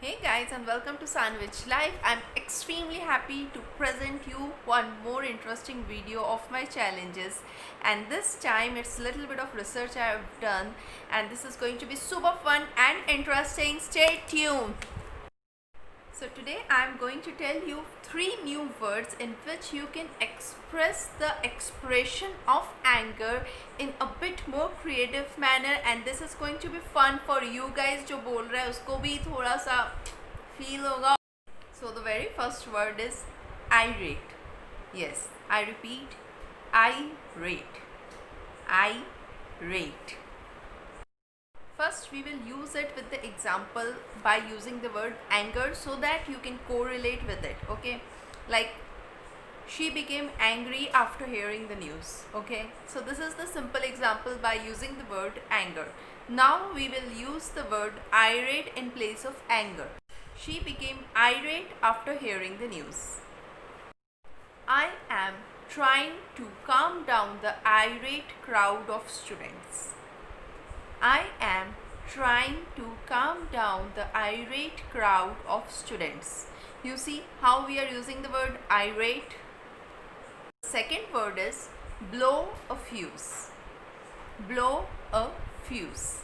Hey guys, and welcome to Sandwich Life. I'm extremely happy to present you one more interesting video of my challenges, and this time it's a little bit of research I have done, and this is going to be super fun and interesting. Stay tuned. So today I'm going to tell you 3 new words in which you can express the expression of anger in a bit more creative manner, and this is going to be fun for you guys. जो बोल रहा है उसको भी थोड़ा सा feel होगा. So the very first word is irate. Yes, I repeat, irate. Irate. First, we will use it with the example by using the word anger so that you can correlate with it. Okay, like she became angry after hearing the news. Okay, so this is the simple example by using the word anger. Now we will use the word irate in place of anger. She became irate after hearing the news. I am trying to calm down the irate crowd of students. I am trying to calm down the irate crowd of students. You see how we are using the word irate? Second word is blow a fuse. Blow a fuse.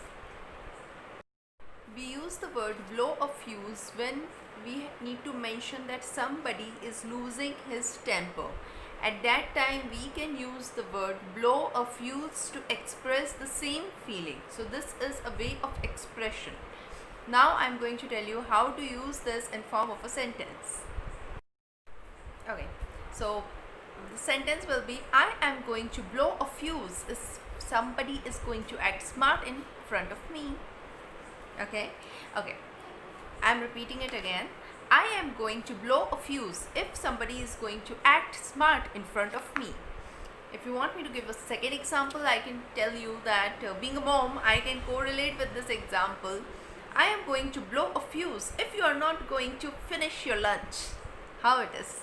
We use the word blow a fuse when we need to mention that somebody is losing his temper. At that time we can use the word blow a fuse to express the same feeling. So this is a way of expression. Now I'm going to tell you how to use this in form of a sentence. Okay, so the sentence will be, I am going to blow a fuse if somebody is going to act smart in front of me. Okay, I'm repeating it again. I am going to blow a fuse if somebody is going to act smart in front of me. If you want me to give a second example, I can tell you that being a mom, I can correlate with this example. I am going to blow a fuse if you are not going to finish your lunch. How it is?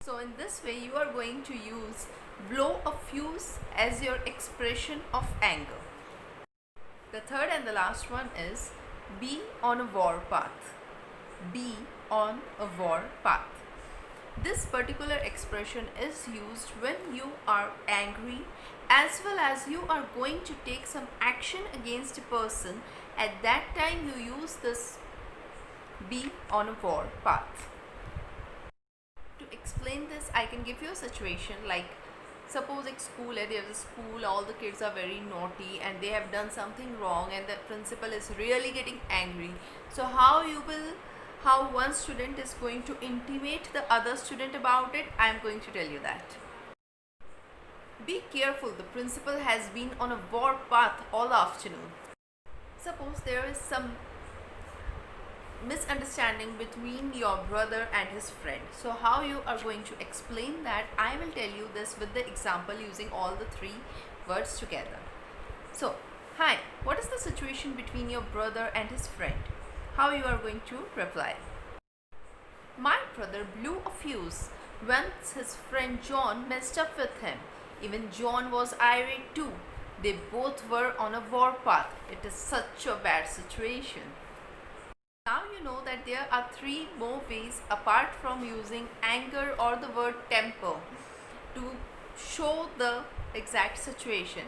So in this way, you are going to use blow a fuse as your expression of anger. The third and the last one is be on a war path. Be on a war path. This particular expression is used when you are angry as well as you are going to take some action against a person. At that time you use this be on a war path. To explain this, I can give you a situation like, suppose there's a school, all the kids are very naughty and they have done something wrong and the principal is really getting angry. So how one student is going to intimate the other student about it, I am going to tell you that. Be careful, the principal has been on a war path all afternoon. Suppose there is some misunderstanding between your brother and his friend. So how you are going to explain that, I will tell you this with the example using all the 3 words together. So, hi, what is the situation between your brother and his friend? How you are going to reply? My brother blew a fuse once his friend John messed up with him. Even John was irate too. They both were on a war path. It is such a bad situation. Now you know that there are 3 more ways apart from using anger or the word temper to show the exact situation.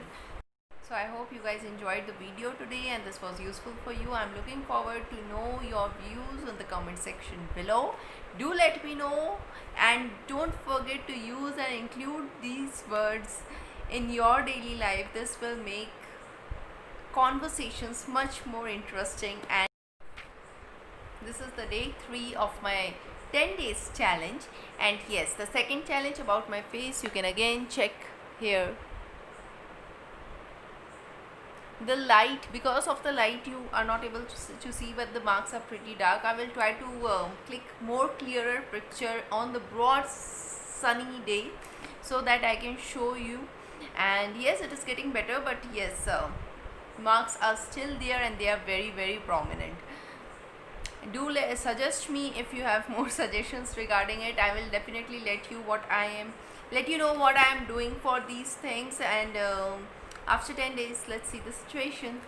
So I hope you guys enjoyed the video today and this was useful for you. I'm looking forward to know your views in the comment section below. Do let me know, and don't forget to use and include these words in your daily life. This will make conversations much more interesting. And this is the day 3 of my 10 days challenge, and yes, the second challenge about my face, you can again check here. The light, because of the light you are not able to see, but the marks are pretty dark. I will try to click more clearer picture on the broad sunny day so that I can show you. And yes, it is getting better, but yes, marks are still there and they are very, very prominent. Do suggest me if you have more suggestions regarding it. I will definitely let you know what I am doing for these things. And after 10 days, let's see the situation.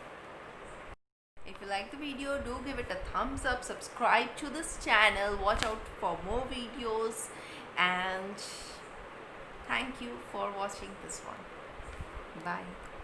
If you like the video, do give it a thumbs up, subscribe to this channel, watch out for more videos, and thank you for watching this one. Bye.